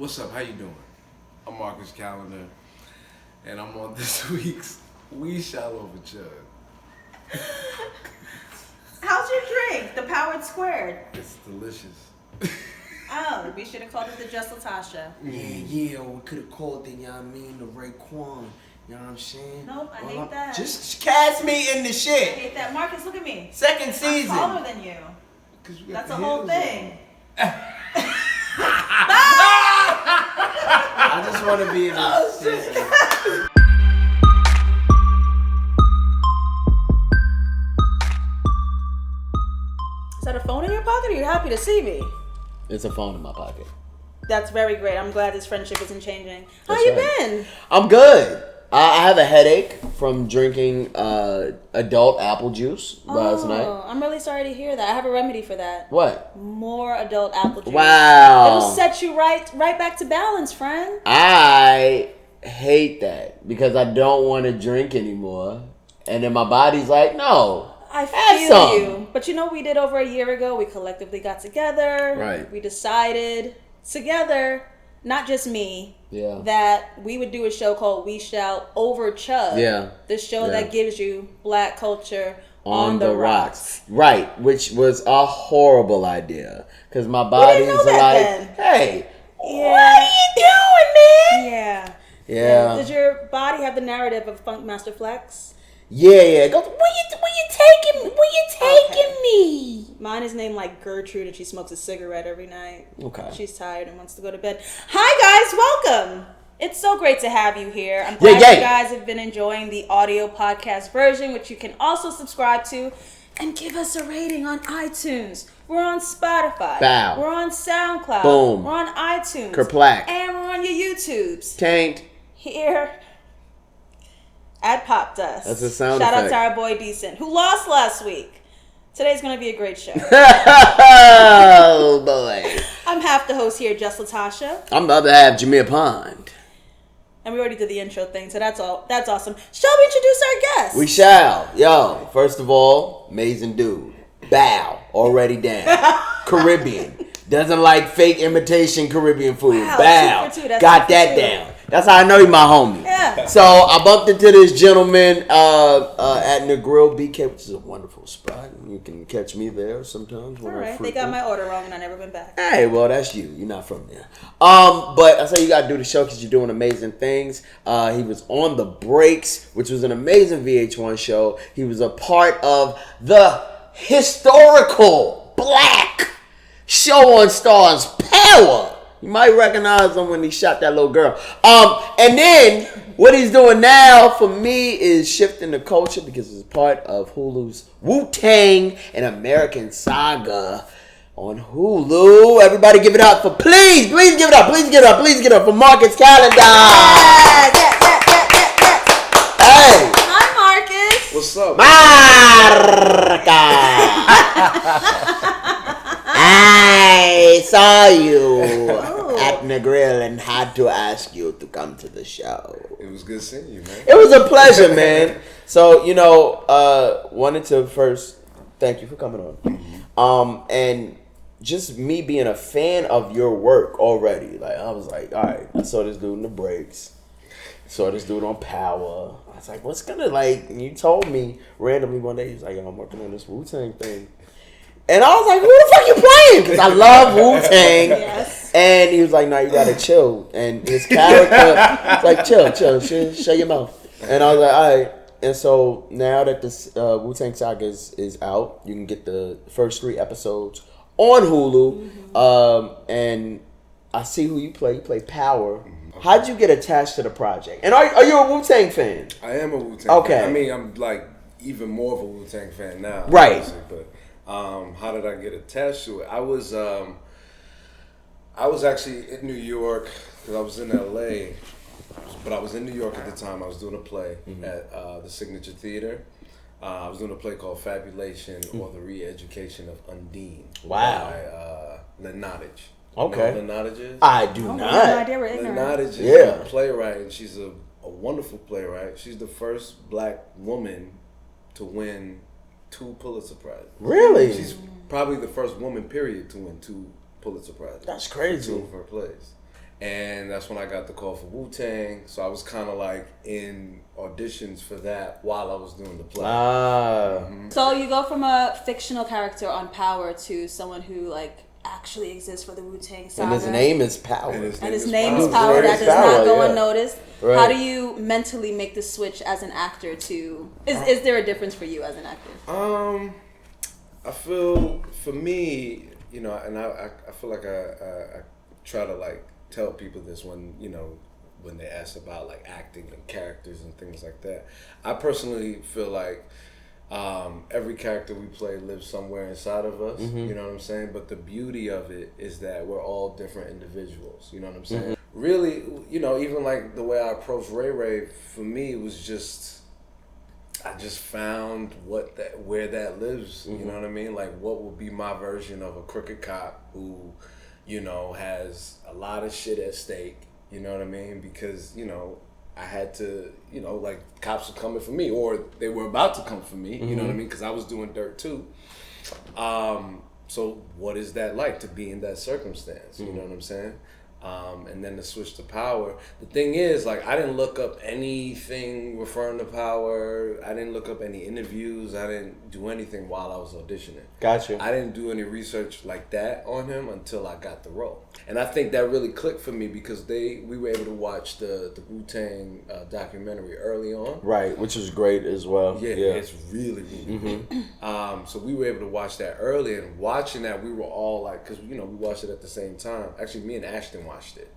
What's up? How you doing? I'm Marcus Callender, and I'm on this week's We Shall OVERCHUG. How's your drink? The Powered Squared. It's delicious. Oh, we should have called it the JustLatasha. Yeah, we could have called it, you know what I mean, the Raekwon. You know what I'm saying? Nope, I hate that. Just cast me in the I shit. hate that. Marcus, look at me. Second season. I'm taller than you. That's the whole thing. I just want to be in this shit. Is that a phone in your pocket or are you happy to see me? It's a phone in my pocket. That's very great. I'm glad this friendship isn't changing. How That's you right. been? I'm good. I have a headache from drinking adult apple juice last night. I'm really sorry to hear that. I have a remedy for that. What? More adult apple juice. Wow. It'll set you right back to balance, friend. I hate that because I don't want to drink anymore. And then my body's like, no. I have feel some. you. But you know what we did over a year ago? We collectively got together. Right. We decided together, not just me, that we would do a show called We Shall OVERCHUG. Yeah. The show that gives you black culture on the rocks. Right, which was a horrible idea. Because my body's know that like, then. hey, Yeah. what are you doing, man? Yeah. Yeah. Does your body have the narrative of Funk Master Flex? Yeah. It goes, where you taking me? Mine is named like Gertrude and she smokes a cigarette every night. Okay. She's tired and wants to go to bed. Hi guys, welcome. It's so great to have you here. I'm glad you guys have been enjoying the audio podcast version, which you can also subscribe to and give us a rating on iTunes. We're on Spotify. Bow. We're on SoundCloud. Boom. We're on iTunes. Kerplack. And we're on your YouTubes. Taint. Here at Pop Dust. That's a sound Shout effect. out to our boy Decent, who lost last week. Today's going to be a great show. Oh, boy. I'm half the host here, JustLatasha. I'm the other half, Jameer Pond. And we already did the intro thing, so that's all. That's awesome. Shall we introduce our guest? We shall. Yo, first of all, amazing dude. Bow. Already down. Caribbean. Doesn't like fake imitation Caribbean food. Wow, Bow. 2 for 2. That's Got 2 for that 2. down. That's how I know he's my homie. Yeah. So I bumped into this gentleman at the Grill BK, which is a wonderful spot. You can catch me there sometimes. All right. They got my order wrong and I never went back. Hey, well, that's you. You're not from there. But I say you got to do the show because you're doing amazing things. He was on The Breaks, which was an amazing VH1 show. He was a part of the historical black show on Starz, Power. You might recognize him when he shot that little girl. And then what he's doing now for me is shifting the culture because it's part of Hulu's Wu-Tang and American Saga on Hulu. Everybody give it up for please give it up for Marcus Callender. Hey. Hi, Marcus. What's up? I saw you at the grill and had to ask you to come to the show. It was good seeing you, man. It was a pleasure, man. So, wanted to first thank you for coming on. And just me being a fan of your work already. Like, I was like, all right, I saw this dude in The Breaks. Saw this dude on Power. I was like, what's gonna, and you told me randomly one day, he was like, yo, I'm working on this Wu-Tang thing. And I was like, who the fuck you playing? Because I love Wu-Tang. Yes. And he was like, nah, you gotta chill. And his character was like, chill, shut your mouth. And I was like, all right. And so now that this Wu-Tang Saga is out, you can get the first 3 episodes on Hulu. Mm-hmm. And I see who you play. You play Power. Mm-hmm. How'd you get attached to the project? And are you a Wu-Tang fan? I am a Wu-Tang fan. I mean, I'm even more of a Wu-Tang fan now. Right. Obviously, but how did I get attached to it? I was actually in New York because I was in LA, but I was in New York at the time. I was doing a play at the Signature Theater. I was doing a play called Fabulation or the Re-Education of Undine. Wow. By Lenottage. Okay. You know who Lenottage is? I do I have not. no idea we're ignorant. Lenottage is a playwright, and she's a wonderful playwright. She's the first black woman to win 2 Pulitzer Prizes. Really? She's probably the first woman, period, to win 2 Pulitzer Prizes. That's crazy. 2 of her plays. And that's when I got the call for Wu-Tang. So I was kind of like in auditions for that while I was doing the play. So you go from a fictional character on Power to someone who like actually exists for the Wu-Tang Saga. And his name is Power. And his name is Power. That does not go unnoticed. Right. How do you mentally make the switch as an actor to... Is there a difference for you as an actor? I feel, for me, you know, and I feel like I try to like tell people this when, you know, when they ask about like acting and characters and things like that. I personally feel like every character we play lives somewhere inside of us, you know what I'm saying? But the beauty of it is that we're all different individuals, you know what I'm saying? Really, you know, even like the way I approached Ray Ray, for me, was just, I just found where that lives, you know what I mean? Like, what will be my version of a crooked cop who, you know, has a lot of shit at stake, you know what I mean? Because, you know, I had to, you know, like, cops were coming for me, or they were about to come for me, you know what I mean? Because I was doing dirt too. So what is that like to be in that circumstance, you know what I'm saying? And then to switch to Power. The thing is, like, I didn't look up anything referring to Power. I didn't look up any interviews. I didn't do anything while I was auditioning. Gotcha. I didn't do any research like that on him until I got the role. And I think that really clicked for me because we were able to watch the Wu-Tang documentary early on. Right, which was great as well. Yeah, it's really, really good. So we were able to watch that early, and watching that, we were all like, because, you know, we watched it at the same time. Actually, me and Ashton watched it.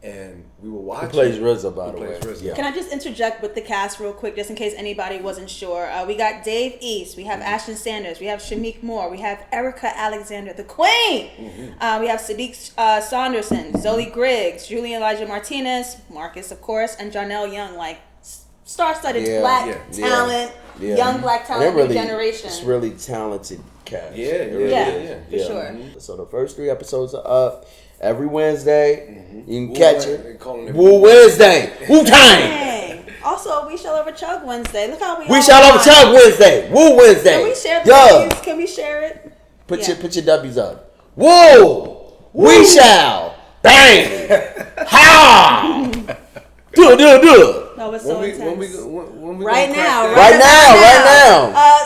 And we were watching. Who plays RZA, by the way? Yeah. Can I just interject with the cast real quick, just in case anybody wasn't sure? We got Dave East, we have Ashton Sanders, we have Shameik Moore, we have Erica Alexander, the Queen. We have Sadiq Saunderson, Zoe Griggs, Julian Elijah Martinez, Marcus, of course, and Jarnell Young, like star-studded black talent, young black talent of the generation. It's really talented cast. Yeah, for sure. So the first 3 episodes are up. Every Wednesday, you can catch it. Woo Wednesday. Wu-Tang. Also, we shall overchug Wednesday. Look how we shall overchug Wednesday. Woo Wednesday. Can we share the W's? Can we share it? Put your W's up. Woo! We shall. Bang! Ha! Do. No, it's so intense. When we right now.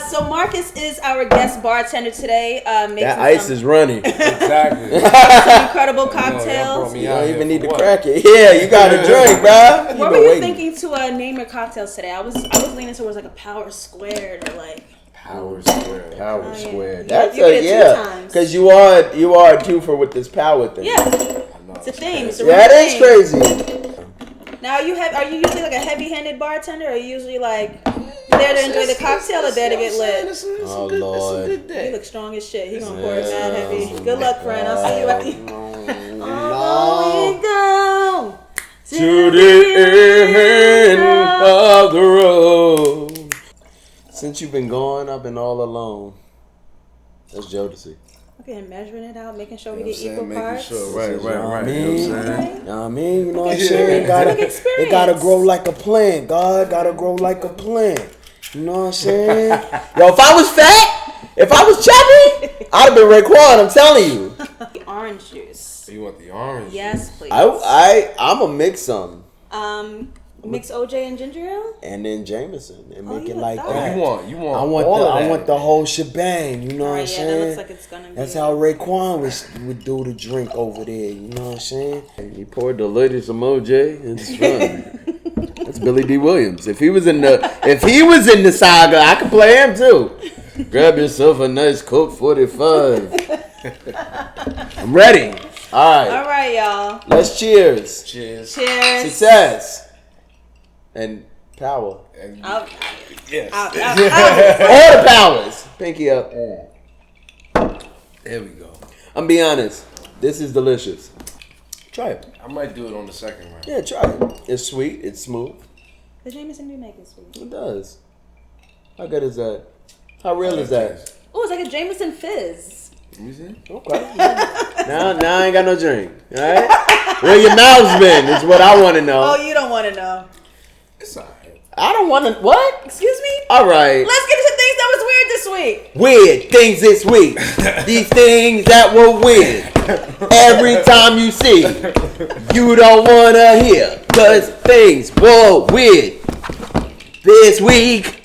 So Marcus is our guest bartender today. That ice is running. Exactly. Some incredible cocktails. You don't even need to crack it. Yeah, you got a drink, bro. What were you thinking to name your cocktails today? I was leaning towards like a Power Squared or like Power Squared. Power Squared. That's because you are a twofer with this power thing. Yeah, it's a theme. It's a that is crazy. Now, are you usually like a heavy-handed bartender, or are you usually like there to enjoy the cocktail or there to get lit? Oh, Lord. He looks strong as shit. He gonna pour it mad heavy. Good luck, friend. I'll see you at the... we go to the end of the road. Since you've been gone, I've been all alone. That's Jodeci. Okay, measuring it out, making sure we get equal parts. Right. You know what I mean? You know what I'm Yeah. saying? It gotta grow like a plant. God gotta grow like a plant. You know what I'm saying? Yo, if I was fat, if I was chubby, I'd have been Raekwon, I'm telling you. The orange juice. You want the orange? Yes, please. I'm a mix some. Mix OJ and ginger ale? And then Jameson and make it like that. that. You want I want the whole shebang, you know what I'm saying? That looks like it's gonna be. That's how Raekwon would do the drink over there, you know what I'm saying? He poured the lady some OJ, it's fun. That's Billy D. Williams. If he was in the saga, I could play him too. Grab yourself a nice Coke 45. I'm ready. All right, y'all. Let's cheers. Cheers. Success. And power. Yes. All the powers. Pinky up. There we go. I'm be honest. This is delicious. Try it. I might do it on the second round. Yeah, try it. It's sweet. It's smooth. The Jameson do make it sweet. It does. How good is that? How real is that? Oh, it's like a Jameson fizz. Let me see. Okay. now I ain't got no drink. All right? Where your mouth's been is what I want to know. Oh, you don't want to know. It's alright. I don't want to. What? Excuse me? All right. Let's get into things that was weird this this week. Weird things this week. These things that were weird. Every time you see, you don't want to hear. Because things were weird this week.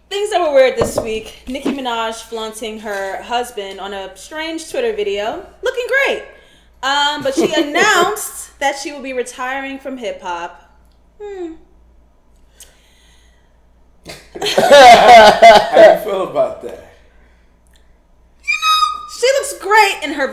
Things that were weird this week. Nicki Minaj flaunting her husband on a strange Twitter video. Looking great. But she announced that she will be retiring from hip hop. How do you feel about that? She looks great in her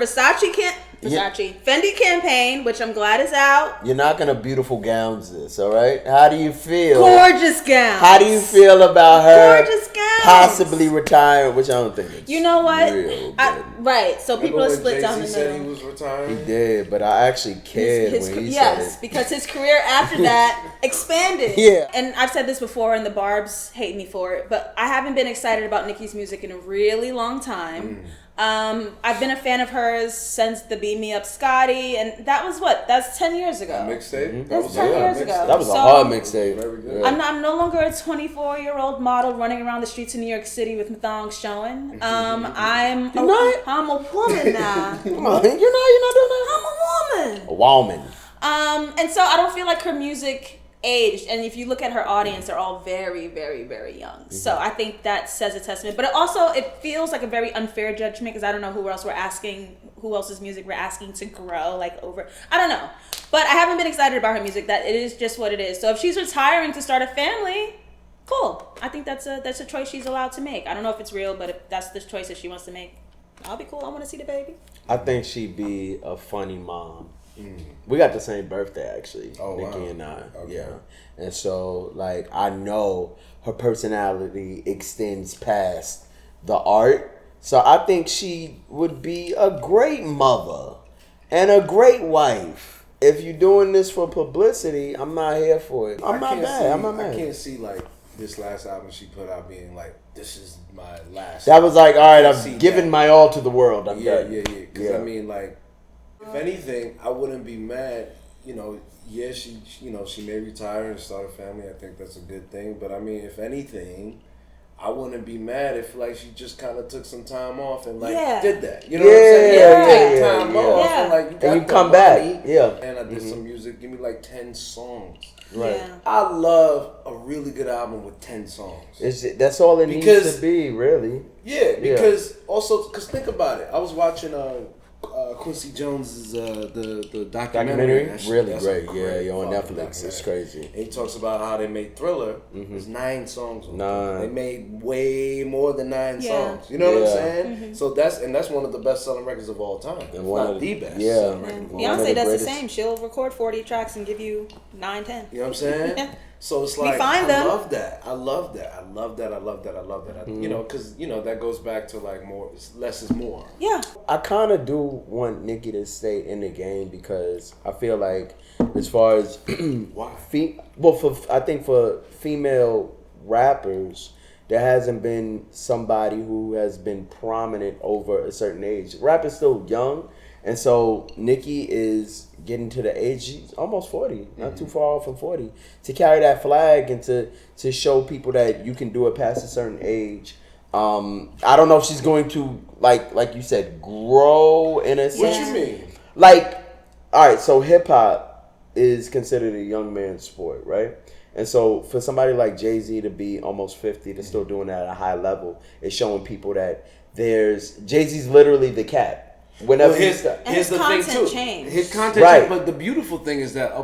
Fendi campaign, which I'm glad is out. You're not gonna beautiful gowns this, all right? How do you feel? Gorgeous gowns. How do you feel about her Gorgeous gowns. possibly retiring? Which I don't think it's You know what? real good. Right. So people are split down the Jay-Z said he middle. was retiring. He did, but I actually cared when he said it. Because his career after that expanded. Yeah. And I've said this before, and the Barbs hate me for it, but I haven't been excited about Nicki's music in a really long time. I've been a fan of hers since the Beat Me Up Scotty, and that's 10 years ago. That mixtape? That's 10 years ago. That was So, a hard mixtape. Very good. Yeah. I'm no longer a 24-year-old model running around the streets of New York City with my thongs showing. I'm a woman now. Come on, you're not doing that. I'm a woman. A woman. And so I don't feel like her music aged. And if you look at her audience, they're all very, very, very young. So I think that says a testament. But it feels like a very unfair judgment because I don't know who else's music we're asking to grow over. I don't know. But I haven't been excited about her music. That it is just what it is. So if she's retiring to start a family, cool. I think that's a choice she's allowed to make. I don't know if it's real, but if that's the choice that she wants to make, I'll be cool. I want to see the baby. I think she'd be a funny mom. We got the same birthday actually, Nicki and I. Okay. Yeah, and so I know her personality extends past the art. So I think she would be a great mother and a great wife. If you're doing this for publicity, I'm not here for it. I'm not mad. I can't see this last album she put out being this is my last. That was all right. I've given my all to the world. I'm done. Yeah. Because I mean, if anything, I wouldn't be mad. She may retire and start a family. I think that's a good thing. But I mean, if anything, I wouldn't be mad if she just kind of took some time off and did that. You know what I'm saying? Take time off and you come back. Yeah. And I did some music. Give me 10 songs. Right. Yeah. I love a really good album with 10 songs. That's all it needs to be, really. Yeah, because think about it. I was watching Quincy Jones's the documentary. That's really great. Yeah, on Netflix. It's crazy. And he talks about how they made Thriller. There's 9 songs. On 9. They made way more than 9 songs. You know what I'm saying? So that's one of the best selling records of all time. And one not of the best. Yeah. Beyonce does the same. She'll record 40 tracks and give you 9, 10. You know what I'm saying? Yeah. So it's We find them. I love that. Because that goes back to more. Less is more. Yeah. I kind of do want Nicki to stay in the game because I feel like, as far as Why? I think for female rappers, there hasn't been somebody who has been prominent over a certain age. Rap is still young, and so Nicki is getting to the age, she's almost 40, not too far off from 40, to carry that flag and to show people that you can do it past a certain age. I don't know if she's going to, like you said, grow in a sense. What you mean? All right, so hip hop is considered a young man's sport, right? And so for somebody like Jay-Z to be almost 50 to still doing that at a high level is showing people that Jay-Z's literally the cat. Whenever here's the thing too. Changed. His content Right. changed, but the beautiful thing is that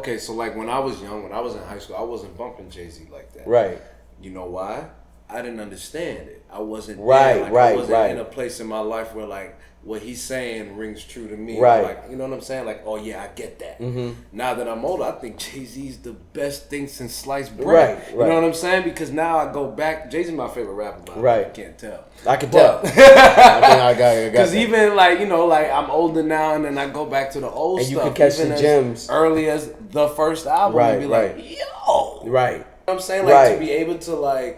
when I was young, when I was in high school, I wasn't bumping Jay-Z like that. Right. You know why? I didn't understand it. I wasn't Right. I wasn't in a place in my life where what he's saying rings true to me. Right. You know what I'm saying? Oh yeah, I get that. Now that I'm older, I think Jay-Z's the best thing since sliced bread. Right. You know what I'm saying? Because now I go back. Jay-Z's my favorite rapper, but Right. I can't tell. I can tell. I think I got Because that. even I'm older now, and then I go back to the old And stuff. you can catch even the as gems. early as the first album, Right, and be right. yo. Right. You know what I'm saying? Right. To be able to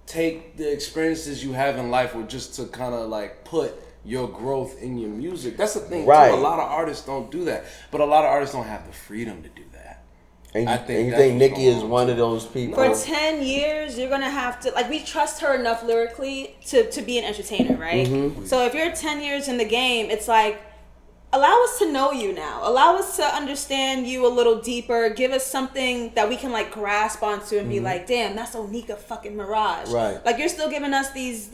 take the experiences you have in life, or just to kind of put your growth in your music. That's the thing. Right. Too. A lot of artists don't do that, but a lot of artists don't have the freedom to do that. And you think Nicki is one of those people? For 10 years, you're going to have to... Like, we trust her enough lyrically to be an entertainer, right? Mm-hmm. So if you're 10 years in the game, it's like, allow us to know you now. Allow us to understand you a little deeper. Give us something that we can, like, grasp onto and be like, damn, that's Onika fucking Mirage. Right. Like, you're still giving us these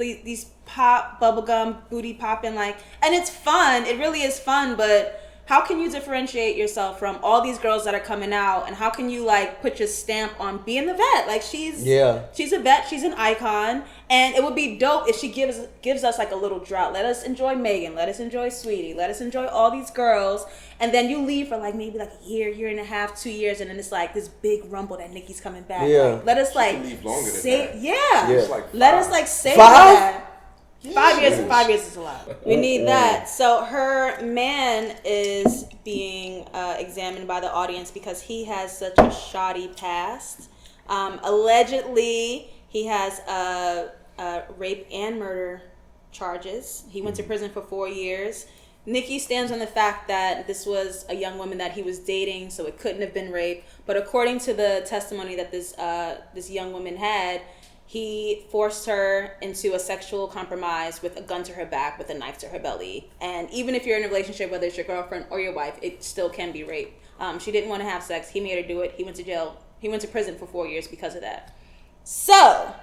pop, bubblegum, booty popping, like... And it's fun. It really is fun, but... How can you differentiate yourself from all these girls that are coming out, and how can you like put your stamp on being the vet? Like she's a vet, she's an icon, and it would be dope if she gives us like a little drought. Let us enjoy Megan, let us enjoy Sweetie, let us enjoy all these girls, and then you leave for like maybe like a year and a half, 2 years, and then it's like this big rumble that Nicki's coming back. Yeah. Like, let us like leave longer than say that. yeah. Like let us like say 5? that. 5 years. 5 years is a lot. We need that. So her man is being examined by the audience because he has such a shoddy past. Allegedly, he has rape and murder charges. He went to prison for 4 years. Nicki stands on the fact that this was a young woman that he was dating, so it couldn't have been rape. But according to the testimony that this young woman had, he forced her into a sexual compromise with a gun to her back, with a knife to her belly. And even if you're in a relationship, whether it's your girlfriend or your wife, it still can be rape. She didn't want to have sex. He made her do it. He went to jail. He went to prison for 4 years because of that. So,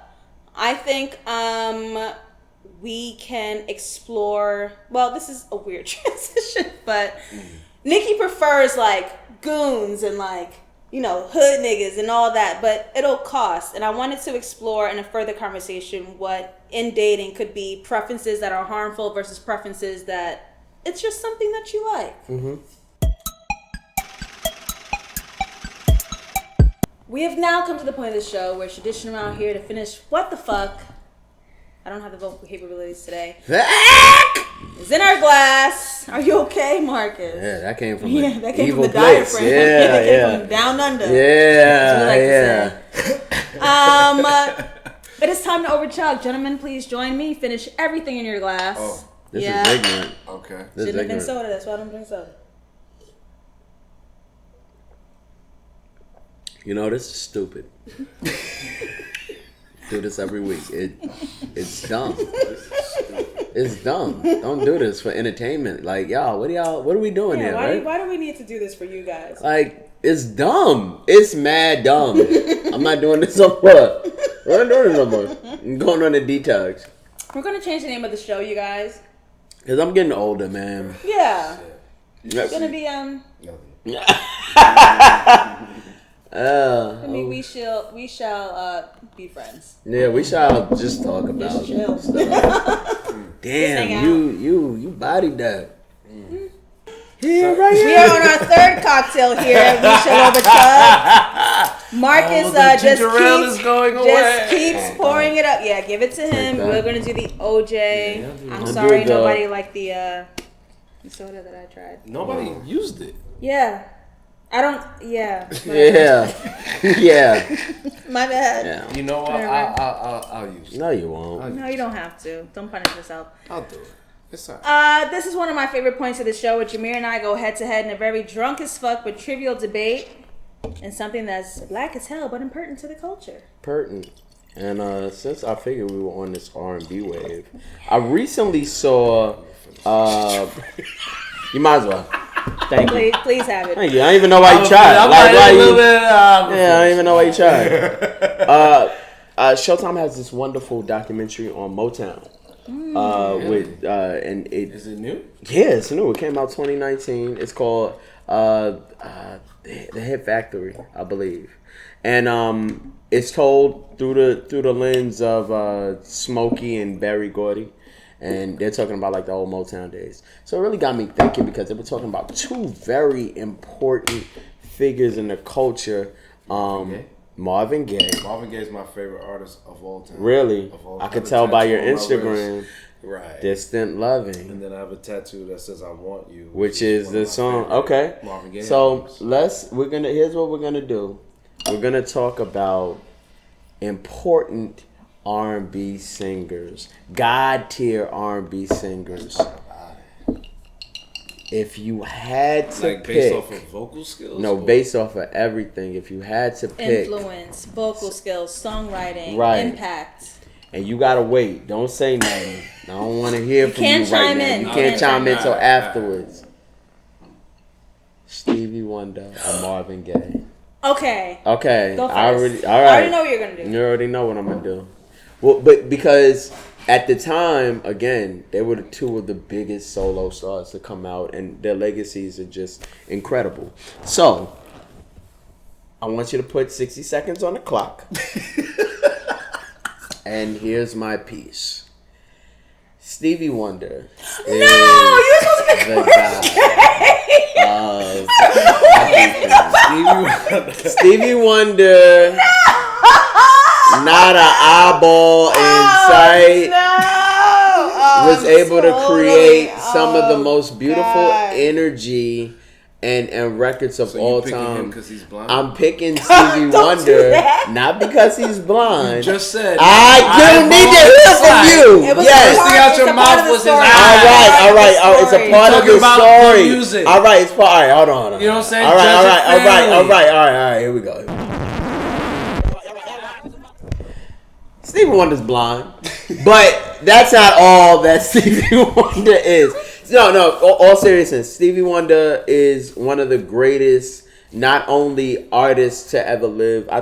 I think we can explore... Well, this is a weird transition, but Nicki prefers, like, goons and, like... you know, hood niggas and all that, but it'll cost. And I wanted to explore in a further conversation what in dating could be preferences that are harmful versus preferences that it's just something that you like. Mm-hmm. We have now come to the point of the show where tradition around here to finish what the fuck. I don't have the vocal capabilities today. It's in our glass. Are you okay, Marcus? Yeah, that came from that came evil from the place. diaphragm. Yeah, that came from down under. But it's time to overchug. Gentlemen, please join me. Finish everything in your glass. Oh, this is ignorant. Okay. Shouldn't have been soda. That's why I don't drink soda. You know, this is stupid. Do this every week. It's dumb. It's dumb. Don't do this for entertainment. Like, y'all, what are we doing here, right? Why do we need to do this for you guys? Like, it's dumb. It's mad dumb. I'm not doing this no more. I'm not doing this no more. I'm going on a detox. We're going to change the name of the show, you guys. Because I'm getting older, man. Yeah. It's going to be, we shall be friends. Yeah, we shall just talk about just chill. Stuff. Damn, you bodied that. Yeah, right here. We are on our third cocktail here. We shall overchug. Marcus just keeps pouring it up. Yeah, give it to him. We're gonna do the OJ. I'm sorry, nobody liked the soda that I tried. Nobody used it. Yeah. I don't. Yeah. Yeah. My bad. Yeah. You know what? I'll use it. No, you won't. No, you don't have to. Don't punish yourself. I'll do it. It's all right. This is one of my favorite points of the show, where Jameer and I go head to head in a very drunk as fuck but trivial debate, and something that's black as hell but impertinent to the culture. Pertinent. And since I figured we were on this R&B wave, I recently saw. You might as well. Thank you. Please have it. Thank you. I don't even know why you tried. I don't even know why you tried. Showtime has this wonderful documentary on Motown. Is it new? Yeah, it's new. It came out 2019. It's called The Hit Factory, I believe, and it's told through the lens of Smokey and Berry Gordy. And they're talking about like the old Motown days. So it really got me thinking, because they were talking about two very important figures in the culture. Marvin Gaye. Marvin Gaye is my favorite artist of all time. Really? I could tell by your Instagram. Right. Distant Loving. And then I have a tattoo that says I Want You. Which is the song. Okay. Marvin Gaye so here's what we're gonna do. We're gonna talk about important R&B singers, God tier R&B singers. If you had to like pick, based off of vocal skills? no, based off of everything. If you had to pick Influence, vocal skills, songwriting, Right. impact. and you gotta wait, don't say nothing. I don't want to hear from you can't right chime now. in. You You can't can't chime in chime till in. afterwards. Stevie Wonder or Marvin Gaye? Okay. Okay, Go first. I already. All I right. already know what you're gonna do. You already know what I'm gonna do. Well, but because at the time, again, they were the two of the biggest solo stars to come out, and their legacies are just incredible. So, I want you to put 60 seconds on the clock. And here's my piece. Stevie Wonder is you're supposed to pick the guy of everything. Stevie Wonder, not an eyeball in sight, was able to create some of the most beautiful energy and records of So all you picking him time. because he's blind? I'm picking Stevie Wonder, not because he's blind. You just said I don't need to hear from you. It was Yes. a part- First thing out it's your a part mouth of the was his story. eyes. All right. Oh, it's a part of Talking the about story. the music. All right, it's part. All right, hold on. You know what I'm saying? All right, Judge all it right, all right, fairly. all right. Here we go. Stevie Wonder's blind, but that's not all that Stevie Wonder is. No. All seriousness, Stevie Wonder is one of the greatest, not only artists to ever live. I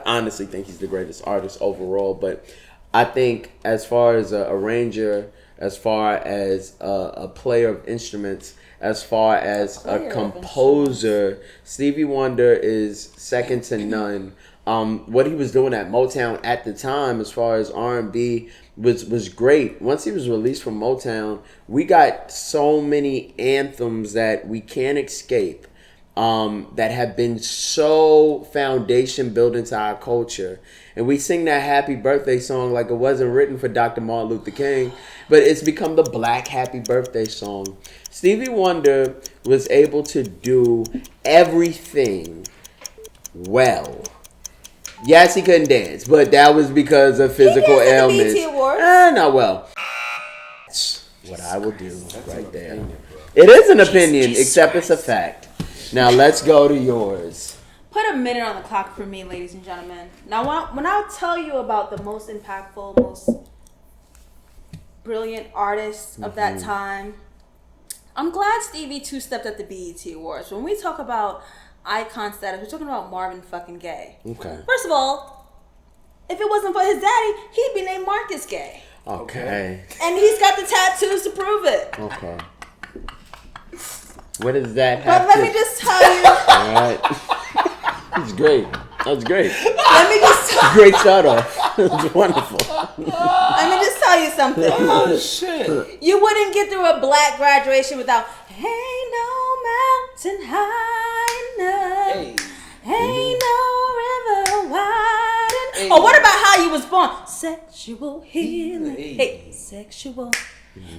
honestly think he's the greatest artist overall. But I think as far as an arranger, as far as a player of instruments, as far as a composer, Stevie Wonder is second to none. What he was doing at Motown at the time, as far as R&B, was great. Once he was released from Motown, we got so many anthems that we can't escape, that have been so foundation built into our culture. And we sing that happy birthday song like it wasn't written for Dr. Martin Luther King, but it's become the black happy birthday song. Stevie Wonder was able to do everything well. Yes, he couldn't dance, but that was because of physical ailments. BET Awards. Not well. That's what I will do right there. It is an opinion, except it's a fact. Now let's go to yours. Put a minute on the clock for me, ladies and gentlemen. Now, when I tell you about the most impactful, most brilliant artists of that time, I'm glad Stevie two-stepped at the BET Awards. When we talk about icon status, we're talking about Marvin fucking Gaye. Okay. First of all, if it wasn't for his daddy, he'd be named Marcus Gaye. Okay. And he's got the tattoos to prove it. Okay. What does that have But let me just tell you. All right. That's great. That's great. Let me just tell Great start off. That's wonderful. Let me just tell you something. Oh shit! You wouldn't get through a black graduation without "Ain't no mountain high enough, ain't no river wide enough." Or what about how you was born? Sexual healing, hey, sexual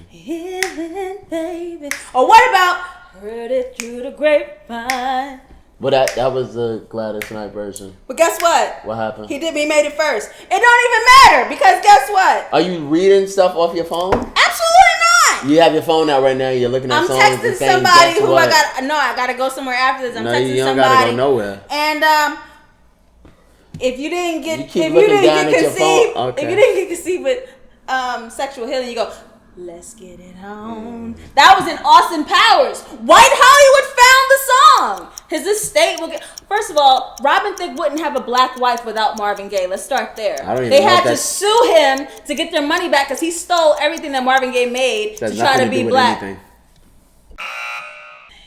healing, baby. Or what about heard it through the grapevine? Well, that was the Gladys Knight version. But guess what? What happened? He made it first. It don't even matter because guess what? Are you reading stuff off your phone? Absolutely not. You have your phone out right now. You're looking at I'm songs texting and saying, somebody guess who what? I gotta go somewhere after this. I'm No, texting you don't somebody. gotta go nowhere. And if you didn't get You keep looking down at your phone. Okay. if you didn't get conceived with sexual healing, you go, let's get it on. That was in Austin Powers. White Hollywood found the song. His estate will get. First of all, Robin Thicke wouldn't have a black wife without Marvin Gaye. Let's start there. I don't even they know had if to that's- sue him to get their money back because he stole everything that Marvin Gaye made That's to try to nothing be do with black. anything.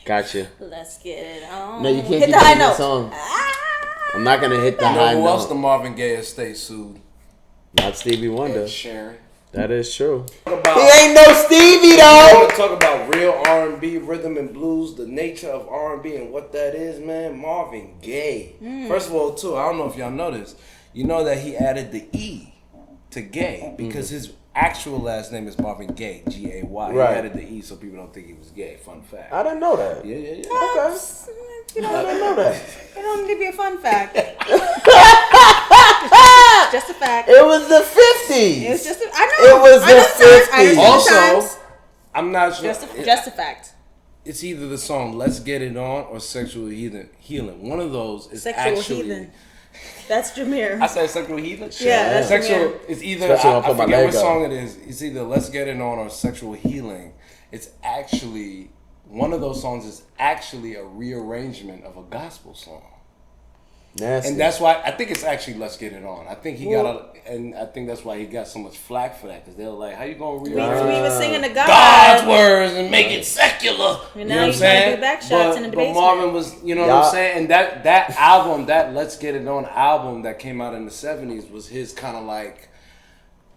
Gotcha. Let's get it on. No, you can't hit keep the high doing the note. song. Ah. I'm not gonna hit the You know high who else the note. Marvin Gaye estate sued? Not Stevie Wonder. Sharon. That is true. About, He ain't no Stevie I though. want to talk about real R&B, rhythm and blues, the nature of R&B and what that is, man. Marvin Gaye. First of all, too, I don't know if y'all know this. You know that he added the E to Gay because his actual last name is Marvin Gaye, Gay. Right. He added the E so people don't think he was gay. Fun fact. I didn't know that. Yeah. Okay. You know, I didn't know that. I don't give you a fun fact. Just a fact. It was the 50s. It was just. I know. It was I the know times. I 50s. know Also, times. I'm not sure. Just a fact. it's either the song "Let's Get It On" or "Sexual Healing." One of those is Sexual actually. Heathen. That's Jameer. I said "Sexual Healing." Yeah, that's sexual. Jameer. It's either I forget what song it is. It's either "Let's Get It On" or "Sexual Healing." It's actually one of those songs is actually a rearrangement of a gospel song. Nasty. And that's why I think it's actually "Let's Get It On." I think he and I think that's why he got so much flack for that because they were like, "How you gonna rearrange We were singing to God. God's words and make it secular?" And now he's trying to do back shots in the basement. But Marvin was, you know what I'm saying? And that album, that "Let's Get It On" album that came out in the 70s was his kind of like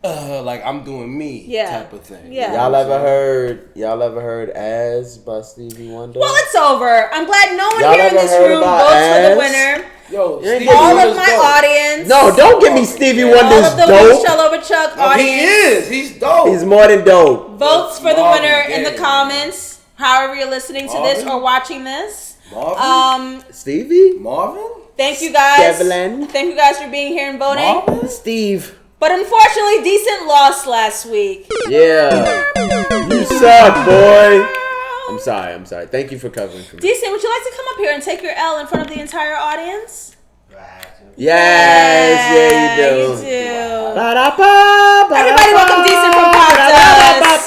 I'm doing me type of thing. Yeah. Y'all ever heard "As" by Stevie Wonder? Well, it's over. I'm glad no one here in this room votes for the winner. Yo, all of my audience. No, don't give me Stevie Wonder's all of the dope. OVERCHUG audience. He is. He's dope. He's more than dope. Votes for the winner in the comments. However you're listening to this or watching this. Marvin? Stevie? Marvin? Thank you guys. Devlin? Thank you guys for being here and voting. Marvin? Steve. But unfortunately, Decent lost last week. Yeah. You suck, boy. I'm sorry. Thank you for covering for me. Decent, would you like to come up here and take your L in front of the entire audience? Yes, yeah, you do. Everybody welcome Decent from Podcast.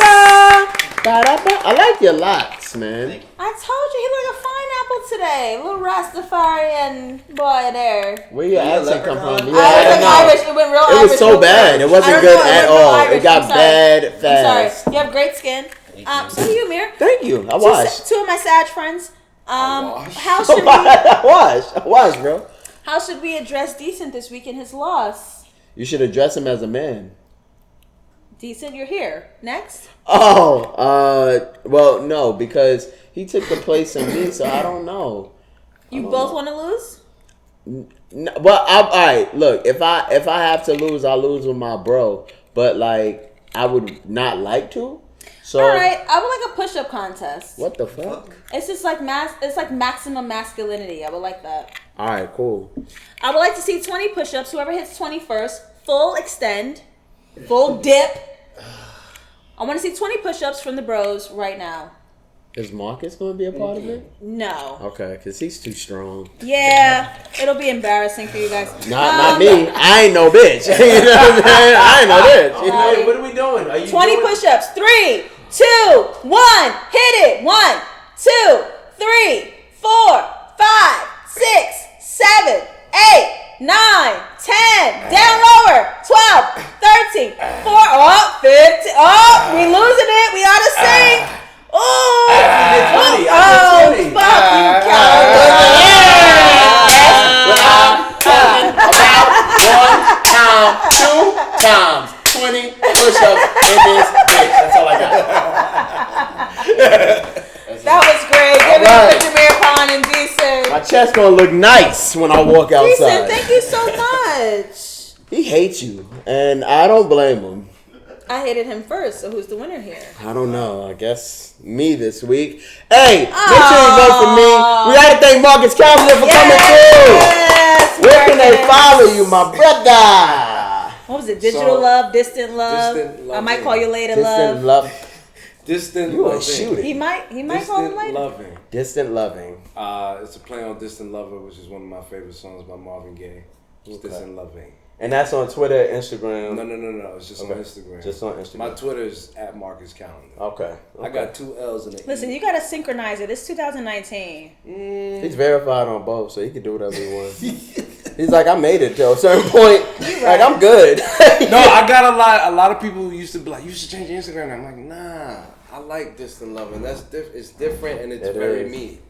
I like your locks, man. I told you he looked like a pineapple today. A little Rastafarian boy there. Where your accent come from? Yeah, Irish. It went real Irish. It was so bad. It wasn't good at all. It got bad fast. I'm sorry. You have great skin. So do you, Mir. Thank you. I washed. Two of my Sag friends. How should we? I washed, bro. How should we address Decent this week in his loss? You should address him as a man. Decent, you're here. Next. Oh, well, no, because he took the place of me, so I don't know. You both want to lose? No, well, all right. Look, if I have to lose, I'll lose with my bro. But like, I would not like to. So, all right, I would like a push-up contest. What the fuck? It's just like it's like maximum masculinity. I would like that. All right, cool. I would like to see 20 push-ups. Whoever hits 20 first, full extend, full dip. I want to see 20 push-ups from the bros right now. Is Marcus going to be a part of it? No. Okay, because he's too strong. Yeah, it'll be embarrassing for you guys. Not me. I ain't no bitch. You know what I'm saying? I ain't no bitch. You know? What are we doing? Are you 20 push-ups. 3, 2, 1. Hit it. 1, 2, 3, 4, 5, 6, 7, 8, 9, 10. Down lower. 12, 13, 4, 15. Oh, we losing it. We out of sync. Oh, fuck you, coward. One time, 2 times, 20 push-ups in this bitch. That's all I got. That was great. Give it up for Jameer Pond and Decent. My chest gonna look nice when I walk outside. Decent, thank you so much. He hates you, and I don't blame him. I hated him first, so who's the winner here? I don't know. I guess me this week. Hey, make sure you vote for me. We gotta thank Marcus Callender for coming through. Yes, Where can they follow you, my brother? What was it? Digital love, distant love. Distant I might call you later, Distant love. Distant You loving. a shooter. He might call him Distant later. loving. Distant loving. It's a play on Distant Lover, which is one of my favorite songs by Marvin Gaye. It's Distant Loving. And that's on Twitter, Instagram. No. It's just on Instagram. Just on Instagram. My Twitter is at Marcus Callender. Okay. I got 2 L's in it. Listen, you gotta synchronize it. It's 2019. He's verified on both, so he can do whatever he wants. He's like, I made it to a certain point. Like, I'm good. No, I got a lot of people who used to be like, you should change your Instagram. I'm like, nah, I like Distant Loving. It's different and it's very me.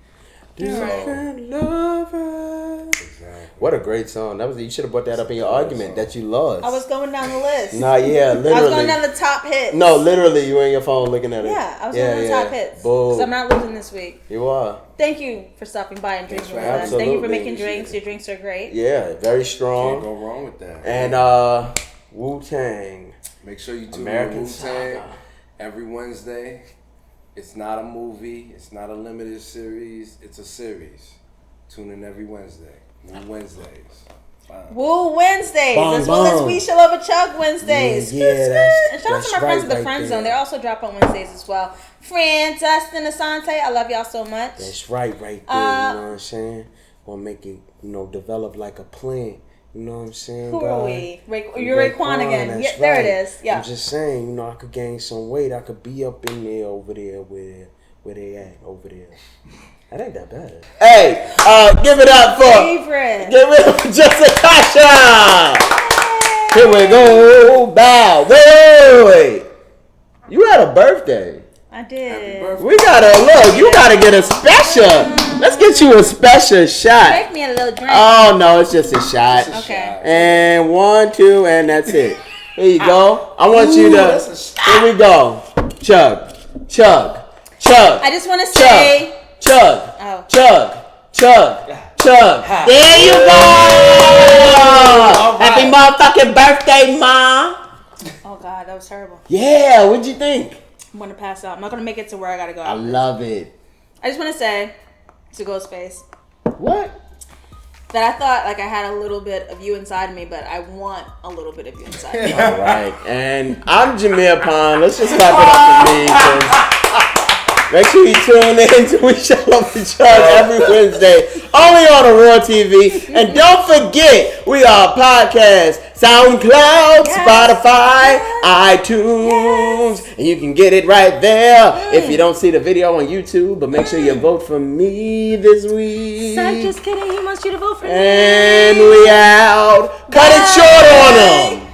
Different lovers. Exactly. What a great song. You should have brought that up in your argument that you lost. I was going down the list. Nah, yeah, literally. I was going down the top hits. No, literally, you were in your phone looking at it. Yeah, I was going down the top hits. Boom. Because I'm not losing this week. You are. Thank you for stopping by and drinking with us. Absolutely. Thank you for making drinks. Your drinks are great. Yeah, very Can't strong. go wrong with that. And Wu-Tang. Make sure you tune in American Wu-Tang Saga. every Wednesday. It's not a movie. It's not a limited series. It's a series. Tune in every Wednesday. Wednesdays. Woo Wednesdays, Bong, as well as bong. We Shall Overchug Wednesdays. Yeah, that's and shout out to my friends at the Friend Zone. They also drop on Wednesdays as well. Friend, Dustin, Asante, I love y'all so much. That's right there. You know what I'm saying? Wanna make it, develop like a plant. You know what I'm saying? Who are we? You're Raekwon again. Yeah, there it is. Yeah. I'm just saying, I could gain some weight. I could be up in there, over there, where they at, over there. That ain't that bad. Hey, give it up for favorite. Give it up for JustLatasha. Here we go. Bow. Wait. You had a birthday. I did. We gotta look. You gotta get a special. Let's get you a special shot. Make me a little drink. Oh no, it's just a shot. Okay. And 1, 2, and that's it. Here you go. I want you to. Here we go. Chug. I just want to say. Chug. Oh. Chug. There you go. Right. Happy motherfucking birthday, Ma. Oh God, that was terrible. Yeah, what'd you think? I'm gonna pass out. I'm not gonna make it to where I gotta go. I love it. I just want to say, to Ghostface, What? that I thought like I had a little bit of you inside me, but I want a little bit of you inside me. All right, and I'm Jameer Pond. Let's just clap it up for me. 'Cause make sure you tune in to We Shall Overchug every Wednesday, only on Aurore TV. And don't forget, we are podcast, SoundCloud, Spotify, iTunes, and you can get it right there if you don't see the video on YouTube. But make sure you vote for me this week. So just kidding. He wants you to vote for me. And we out. Cut it short on them.